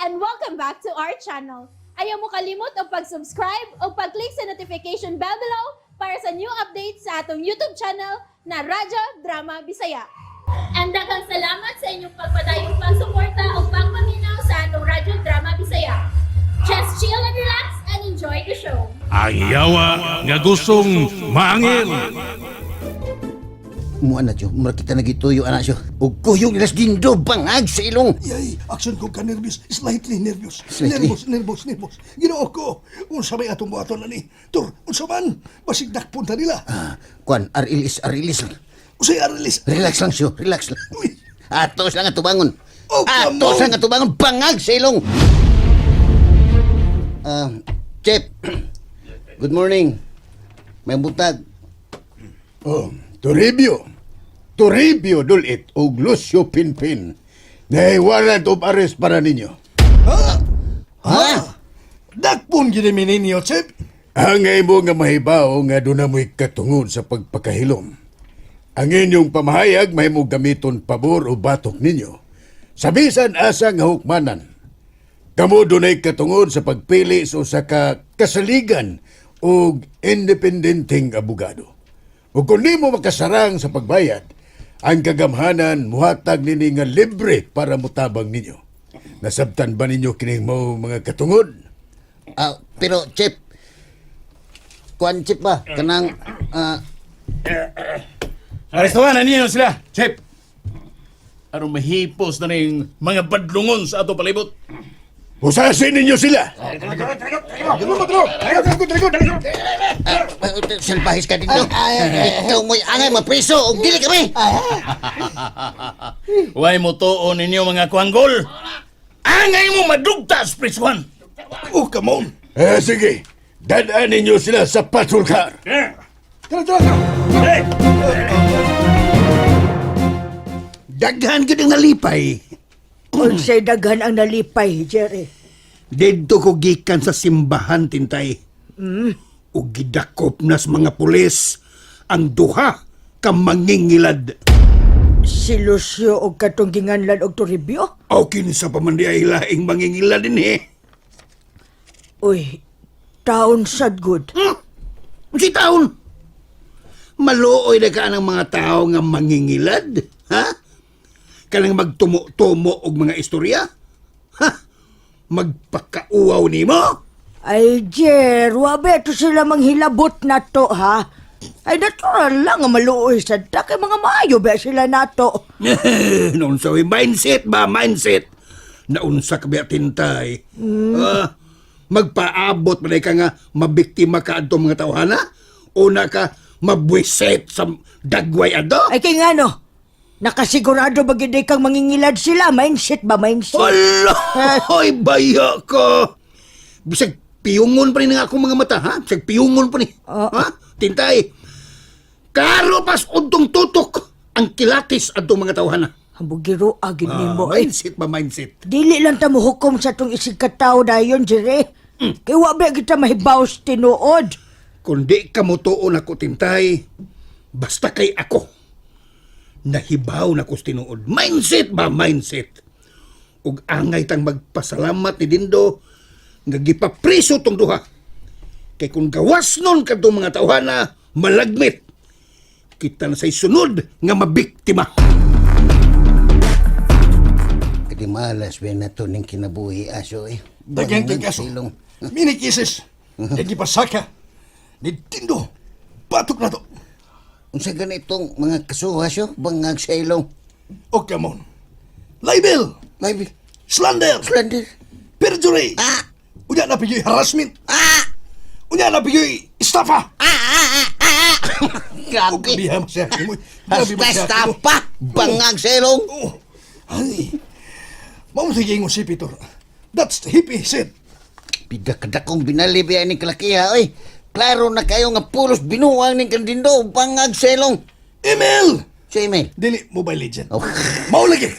and welcome back to our channel. Ayaw mo kalimot o pag-subscribe o pag-click sa notification bell below para sa new updates sa atong YouTube channel na Radyo Drama Bisaya. And daghang salamat sa inyong pagpadayong pagsuporta o pagpaminaw sa atong Radyo Drama Bisaya. Just chill and relax and enjoy the show. Ang yawa nga gustong maangil. Mua na Jo, mura kita nagituyo anak siyo. Ug kuyong ilas gindo bangag sa ilong. Yay, action ko ka nervous, slightly nervous. Slightly? Nervous. Ginoo ko, unsa may atong buhaton na ni. Tur, unsa man, basig dakpunta nila. Kwan, arilis lang. Usay arilis. Relax lang siyo, relax lang. Uy, Atos lang ang tubangon. Oh, come Atos on. lang ang tubangon, bangag sa ilong. Chef, good morning. May butag. Oh, Toribio Dulit o Lucio Pinpin. May warrant of arrest para ninyo. dakpon gini ninyo, Chef. Ang imo nga mahibaw nga doon na mo'y katungod sa pagpakahilom. Ang inyong pamahayag may mo gamiton pabor o batok ninyo. Sa bisan asa nga hukmanan. Kamo doon ay katungod sa pagpili sa usa ka kasaligan o independenteng abogado. O kung di mo makasarang sa pagbayad, ang kagamhanan muhatag nini nga libre para mutabang ninyo. Nasabtan ba ninyo kining mo mga katungod? Pero Chef, kwan Chef ba? Kanang, Arestuhan na ninyo sila, Chef. Aron mahipos na ning mga badlungon sa ato palibot. Usasin ninyo sila! salbahis ka dito. Ikaw mo'y angay mapriso o dili kami. Huwag mo tuon ninyo mga kuanggol. Angay mo madugtas, Priswan. Oh, come on. Sige, dadaan ninyo sila sa patrol car. Tara. Daghan gid ang nalipay. Unsay daghan ang nalipay, Jerry? Didto ko gikan sa simbahan, Tintay. Ug gidakop nas mga pulis ang duha ka mangingilad. Si Lucio og katong ginganlan og Toribio? O kinsa pa man di ay laing mangingilad din eh. Uy, taon sad good. Si taon. Maluoy na ka ng mga tao nga mangingilad, ha? Kanang magtumo-tumo og mga istorya? Ha? Magpakauaw nimo? Ay, Jer, wabe to sila manghilabot na to, ha? Ay, natural lang nga maluoy sad ta kay mga maayo ba sila nato. Naunsa way mindset ba? Mindset. Naunsa ka ba Tintay? Magpaabot pa ka nga mabiktima ka adto mga tawhana? Una ka mabwiset sa dagway adto? Ay, kay nga no? Nakasigurado ba gid kang mangingilad sila? Mindset ba? Mindset? Hala! Ay, baya ka! Bisag piyungon pa rin nga akong mga mata, ha? Bisag piyungon pa rin. Ha? Tintay, karo pas untong tutok ang kilatis adtong mga tawhana. Hambugiro agid nimo. Eh. Mindset ba, mindset? Dili lang ta mohukom sa tong isig katao dayon, Jerry. Kay wabe kita mahibaw sa tinuod. Kung di ka mo tuon ako, Tintay, basta kay ako. Nahibaw na ko tinuod. Mindset ba, mindset? Ug angay tang magpasalamat ni Dindo nga gipapriso tong duha. Kay kung gawas nun kadtong mga tawhana, malagmit. Kita na say sunod nga mabiktima. Kadi malas ba na to ning kinabuhi aso eh. Daghang Bangag kaso. sa ilong. Mini kisses. Nagipasaka. Ni Tindo. Batok na to. Unsa ganitong mga kasuhasyo bangag sa ilong. Oh, come on. Libel. Maybe Slander. slander. Perjury. Unya na piyoy harassment. Unya na piyoy estafa. Oh, Grabe. kabiha mo siya. Grabe mo siya. Basta pa bangag sa ilong. Oh, ay. Mamutigay mo si Peter. That's the hippie said. Pidakadakong binalibiyan ni kalakiha oy. Klaro na kayo nga pulos binuwang ning kandindo bangag sa ilong. Email. Sa email. Dili Mobile Legend. Oh. Mao lagi.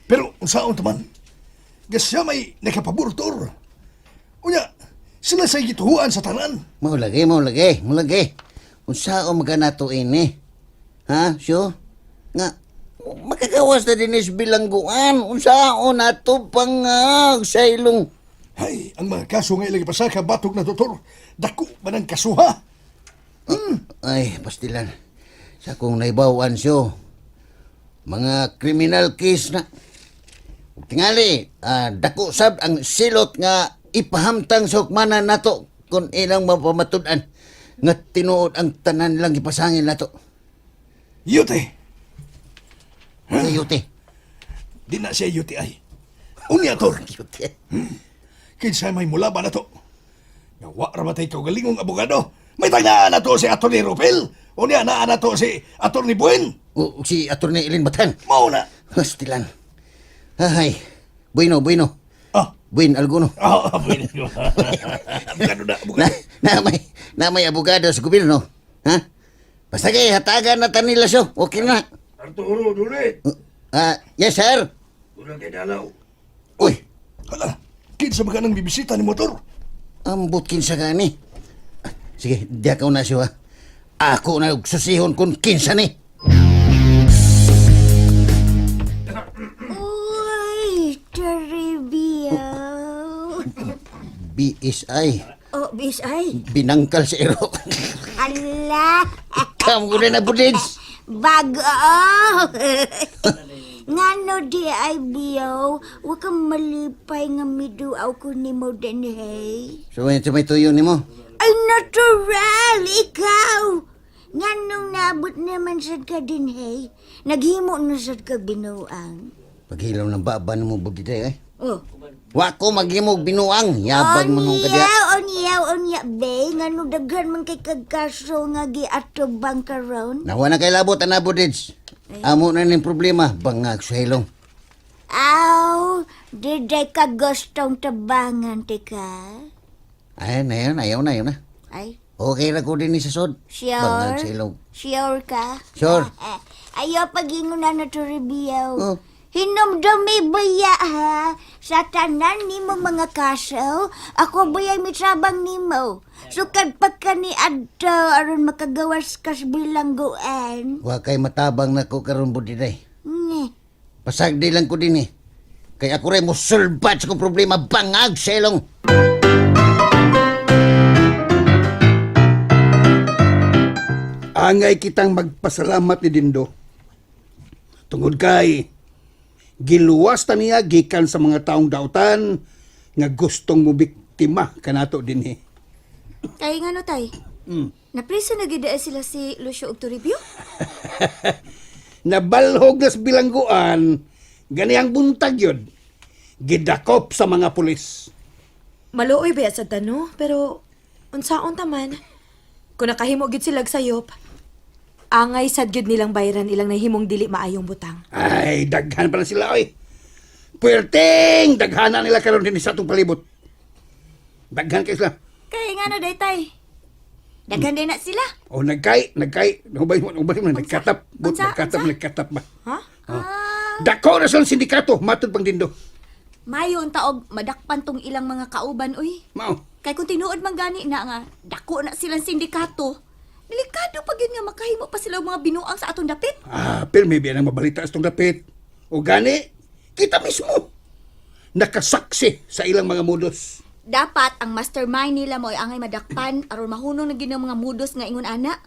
Pero unsaon taman? Gasya may nakapabortor. Unya, sila sa gituhuan sa tanan. Mau lagi. Unsa o magana to ini? Ha, syo? Nga Makagawas na din is bilangguan. Unsaon ato pangag sa ilong. Ay, ang mga kaso nga ilagi pasaka batok na doktor. Dako man ang kasuha. Ay, pastilan. Sa kong naibawan siyo. Mga criminal case na. Tingali, dako sab ang silot nga ipahamtang sa hukmanan nato kung ilang mapamatud-an nga tinuod ang tanan lang ipasangin nato. Yote, Ayuti. di na siya UTI. Unya, Tor. Ayuti. Kinsa may mula ba na to? Nawa ramatay kaugalingong abogado. May tagnaan na to si Atty. Rupel. Unya na to si Atty. Buen. O si Atty. Ilin Batan. Mauna. Pastilan. Ay, bueno. Ah, Buen alguno. pwede ko. Abogado na, abogado. Na may abogado sa gobyerno. Ha? Basta kay hatagan na tanila siyo. Okay na. Arturo, dulit. Yes, sir. Ulang kinalaw. Uy, Hala, kinsa ba ka nang bibisita ni motor? ambot kinsa gani. Sige, diya ka na siya. Ako na susihon kung kinsa ni. Uy, Toribio. BSI. Oh, bisay. Binangkal si Ero. Ala, Kamu ko na budins. bago. Ngano di ay biyaw, wa ka malipay nga miduaw ko ni mo din, hey. So, may tuyo ni mo. Ay, natural, ikaw. Nganong nabot naman sad ka din, hey. Naghimo na sad ka binuang. Paghilaw ng baba mo bugiday, eh. Oh. Wa ko maghimog binuang. Yabag mo nung kadya. Onya, be. Ngano daghan man kay kagkaso nga giato bang karon? Nawa na kay labot ang budins. Amo na ning problema. Bangag sa hilong. Aw, diday ka gustong tabangan, tika. Ay, ayaw na. Ay, Okay na ko din ni sa sod. sure? Bangag sa hilong. Sure ka? Sure. Ayaw pagingon na to Ribiyaw. Oh. Hinomdumi baya ha. Sa tanan ni mo mga kaso, ako bayay mitrabang ni mo. Sukad pagka ni Adto, aron makagawas kas bilangguan. Wa kay matabang na ko karon budiday. Nye. Pasagdi lang ko din eh. Kay ako rin mo sulbat sa kong problema. Bangag sa hilong. Angay kitang magpasalamat ni Dindo. Tungod kay giluwas ta niya gikan sa mga taong dautan nga gustong mo biktima kanato dinhi. Tay nga no, tay. Napriso na gid sila si Lucio ug Toribio? Nabalhog nas bilangguan ganiyang buntag yun. Gidakop sa mga pulis. Maluoy ba sa tano, pero unsaon taman? Kung nakahimo gid sila sayop, angay sad gyud nilang bayran ilang nahimong dili maayong butang. Ay, daghan pa na sila, oy. Puwerteng! Daghanan nila karon din sa atong palibot. Daghan kayo sila. Kay nga no, day tay. Daghan din na sila. O, nagkay. Ubay mo, nagkatap. Unsa? Nagkatap ba? Ha? Dako na sa sindikato, matod pang Dindo. Mayon taog madakpan tong ilang mga kauban, uy. Mao. Kay kung tinuod man gani na nga, dako na silang sindikato. Delikado pa gyud nga makahimo pa sila og mga binuang sa atong dapit. Pero may biyan ang mabalita sa itong dapit. O gani, kita mismo. Nakasaksi sa ilang mga modus. Dapat ang mastermind nila mo ay angay madakpan aron mahunong na gyud ang mga mudos nga ingon ana.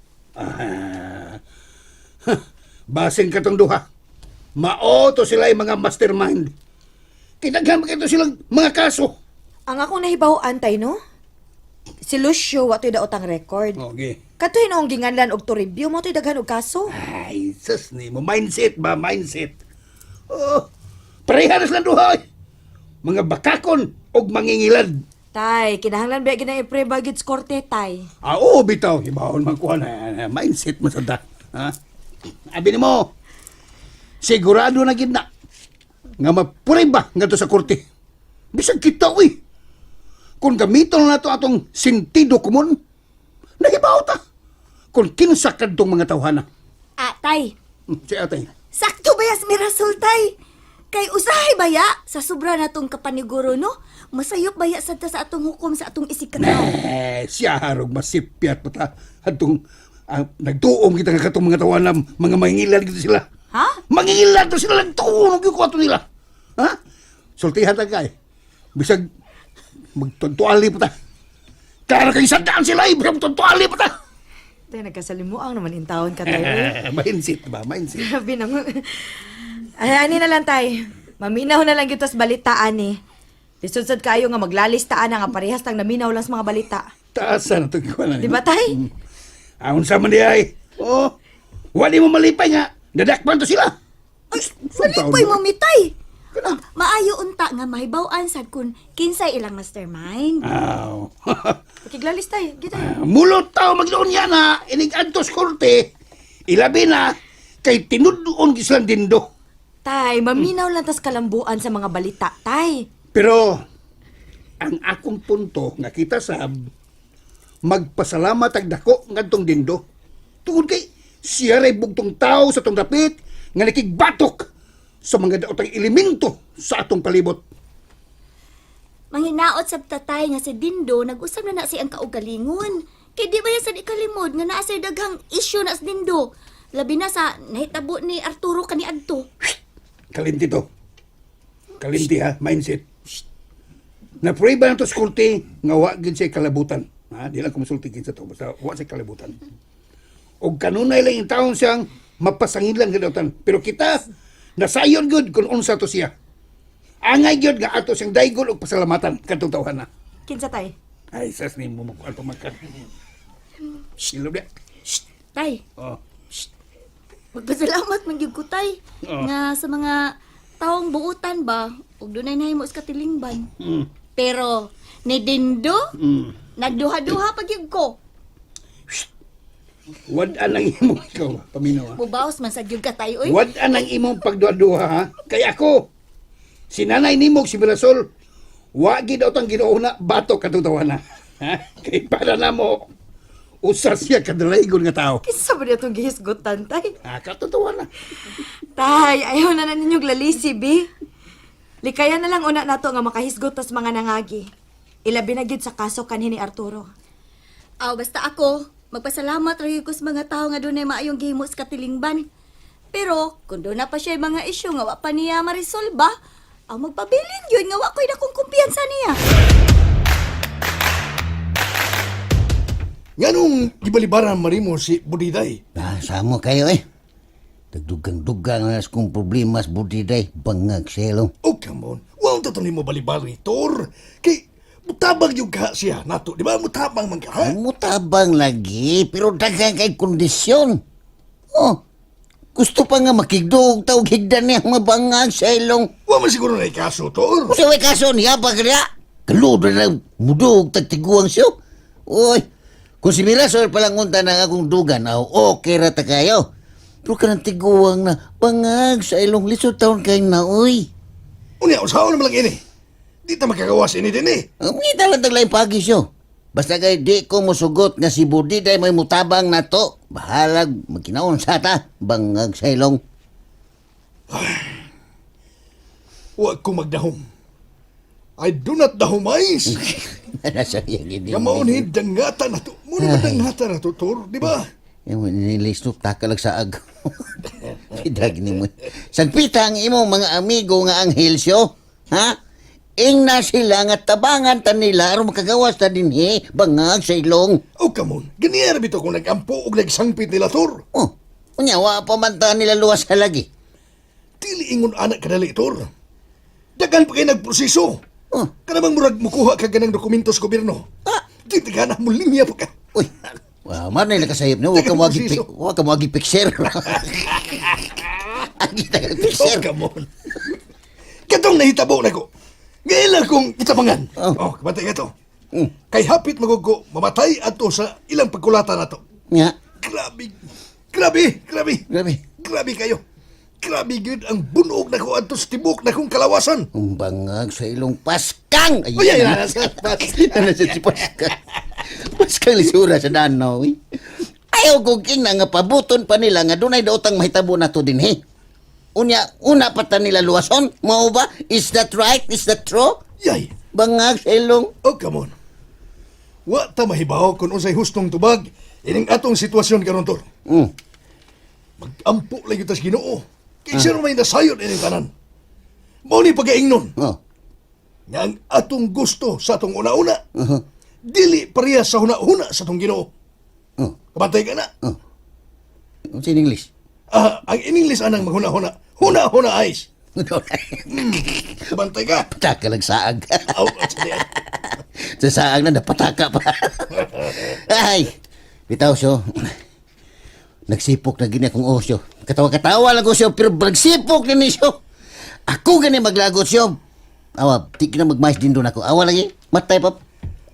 Basin ka tong duha. Mao to sila yung mga mastermind. Kinaghan mo kito silang mga kaso. Ang akong nahibaw-an tay no? Si Lucio watoy daotang record. Okay. Katuhin ang ginganlan og Toribio mo to'y daghan og kaso. Ay, sus ni mo. Mindset ba? Mindset. Oh, pareha na silang duha. Mga bakakon og mangingilad. Tay, kinahanglan ba gina-i-pre bagid sa korte, tay? Oo, bitaw. Ibahon man kuha na. Mindset mo sa da. Ha? Abi ni mo, sigurado na gid na nga mapuri ba nga to sa korte. Bisag kita, uy. Kung gamiton na to atong sentido komon, nahibaw ta. Kung kinsa kadtong mga tawhana. Tay, Si atay. sakto ba yas mirasol, tay? Kay usahay baya sa sobra na tong kapaniguro, no? Masayop baya sa ta sa atong hukom sa atong isikataw. Siya harog masipyat pa ta. Atong nagtuom kita nga katong mga tawanam, mga mangingilad kita sila. Ha? Mangingilan to sila lang tunog yung kwarto nila. Ha? Sultihan ta kay. Bisag magtuntuali pa ta. Kaya kayo sandaan sila, bisag magtuntuali pa ta. Tay, nagkasalimuang naman in taon ka tayo. Mindset ba? Mindset. Grabe nang... Ay, ani na lang tay. Maminaw na lang gitas balitaan eh. Lisudsad kayo nga maglalistaan na nga parehas tang naminaw lang sa mga balita. Taasan na ito kikuha na. Di ba tay? Ahon sa man di ay. Oh, wali mo malipay nga. Dadakpan to sila. Ay, malipay mo, mitay. Maayo unta nga mahibaw-an sad kun kinsay ilang mastermind. Aw. Pakiglalis tay. Gita. Mulot tao magdoon yan na inig antos korte. Ilabi na kay tinudoon gislang dindo. Tay, maminaw lang tas kalambuan sa mga balita, tay. Pero ang akong punto nga kita sab magpasalamat ag dako ngadtong dindo. Tungod kay siya ray bugtong tao sa tong dapit nga nakigbatok sa mga daotang elemento sa atong palibot. Manghinaot sa tatay nga si Dindo, nag-usap na siyang kaugalingon. Kay di ba yan sa ikalimod nga naa sa daghang isyu na sa Dindo. Labi na sa nahitabo ni Arturo kaniadto. Kalimti to. Kalimti ha, mindset. Na-pray ba na to sa korte nga wa gid sa kalabutan. Ha, di lang kumusulti gid sa to, basta wa sa kalabutan. O kanunay lang yung taon siyang mapasangilan kadautan. Pero kita, nasayon gud kung unsa to siya. Angay gyud nga ato siyang daygol og pasalamatan kadtong tawhana. Kinsa tay? Ay, sas ni mo makuan pamakan. Shh, ilog dia. Tay, Oh. magpasalamat man gyud ko tay Oh. nga sa mga taong buutan ba ug dunay nahimo sa katilingban. Mm. Pero ni Dindo, Mm. nagduha-duha pa gyud ko. Wad anang imong ikaw, paminaw ha. Mubaos man sa gyud ka tay oy. Wad anang imong pagduha-duha ha. Kay ako, si nanay nimog si Mirasol, wa gid daw tang ginuuna batok kadtong tawana. Ha? Kay para na mo usas siya kadalaygon nga tao. Kinsa ba niya itong gihisgutan, tay? Ah, kadtong tawana. Tay, ayaw na ninyong lalisi, bi. Likayan na lang una nato nga makahisgot tas mga nangagi. Ilabi na gyud sa kaso kanhi ni Arturo. Aw basta ako, magpasalamat ra gyud ko sa mga tao nga dunay maayong gihimo sa katilingban. Pero kung doon na pa siya mga isyu nga wa pa niya marisolba, ang magpabilin yun nga wa ko'y dakong kumpiyansa niya. Nganong gibalibaran marimo si Budiday? Ah, samo kayo eh. Dagdugang-dugang na kung problema sa budiday, bangag selong. Oh, come on. Wow, tato ni mo balibari, Tor. Kay, mutabang yung ka siya, nato. Di ba? Mutabang man ka, ha? Mutabang lagi, pero dagang kay kondisyon. Oh, gusto pa nga makigdog tawag higdan niyang mabangag selong. Wa man siguro na ikaso, Tor. Kasi may kaso niya pa kaya. Kaludo na mudog tagtiguang siyo. Uy, kung si Mirasol palang unta na akong dugan, okay rata kayo. Pero ka ng tiguang na bangag sa ilong lisod taon kayo na, uy. Unya, usahaw naman lang ini. Di ta makagawas ini din eh. Ang ngita lang taglayang pagi siyo. Basta kay di ko musugot nga si Budiday may mutabang na to. Bahalag, magkinaon sa ta, bangag sa ilong. Wa ko magdahom. I do not dahumais. Nasa yung hindi. Kamaunid, dangata na to. Muna ba dangata na to, Tor? Di ba? Yung nilistop, takalag sa ag. Pidag ni mo. Sagpita ang imong mga amigo nga anghel siyo. Ha? Ing na sila nga tabangan ta nila aron makagawas ta dinhi bangag sa ilong. Oh, come on. Ganyan bito kung nagampo o nagsangpit nila, Tor. Oh, unya wa pa man ta nila luwas sa lagi. Dili ingon anak kadali, Tor. Dagan pa kayo nagproseso. Oh, Kanamang murag mukuha ka ganang dokumento sa gobyerno. Di ka na mo linya pa ka. uy. Wow, man na nakasayip niyo. Huwag ka mo picture. Agi tagal Oh, picture. come on. Katong nahitabo na ko. Ngayon lang kong itabangan. Oh. Oh, kamatay ka to. Mm. Kay hapit magugo, mamatay ato sa ilang pagkulatan na to. Nga, Grabe. Grabe. Grabe. grabe. Grabe kayo. Grabe yun ang bunog na ko ato sa tibok na kong kalawasan. Ang bangag sa ilong paskang. Uy, ay, nasa Ano siya si paskang? Paskang lisura sa danaw. Ayaw ko king nga pabuton pa nila nga dunay daotang mahitabo na to din he. Una pa ta nila luwason? Mao ba? Is that right? Is that true? Yay. Bangag sa ilong. Oh, come on. Wa ta mahibaw kung unsay hustong tubag ining atong sitwasyon karon, Tor. Mm. Mag-ampo lang yung tas Ginoo. Kinsa may nasayod ining tanan. Mao ni pagaingnon. Oh. Nga ang atong gusto sa atong una-una. Dili pareha sa huna-huna sa atong Ginoo. Oh. Kabantay ka na. Ano sa English? Ang in English anang maghuna-huna. Huna-huna eyes. Kabantay ka. Pataka lang saag. Aw, sige. Sa saag na napataka pa. Ay, bitaw siyo. Nagsipok na gini akong osyo. Katawa-katawa lang ko siyo, pero nagsipok na ni siyo. Ako gani maglagot siyo. Awa, di ka na magmais din doon ako. Awa lagi, matay pa.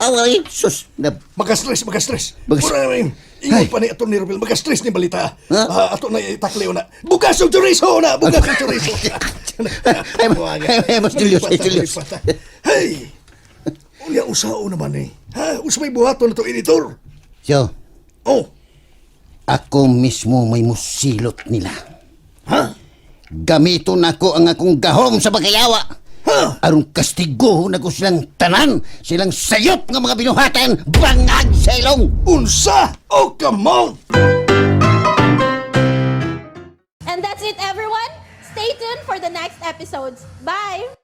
Awa lagi, sus. Maka-stress. Mura naman. Ingon pa ni Aton ni Robel, maka-stress ni balita. Ato na itakliw na. Bukas yung chorizo na! Bukas yung chorizo. Ay, mas Julius, ay, Julius. Hey! Unya usao naman eh. Usa may buhaton na to editor. Siyo, Oh, ako mismo may musilot nila. ha? Gamiton ako ang akong gahom sa bagayawa. Arong kastigo na ko silang tanan, silang sayop nga mga binuhatan, bangag sa ilong. Unsa? Oh, come on! And that's it, everyone. Stay tuned for the next episodes. Bye!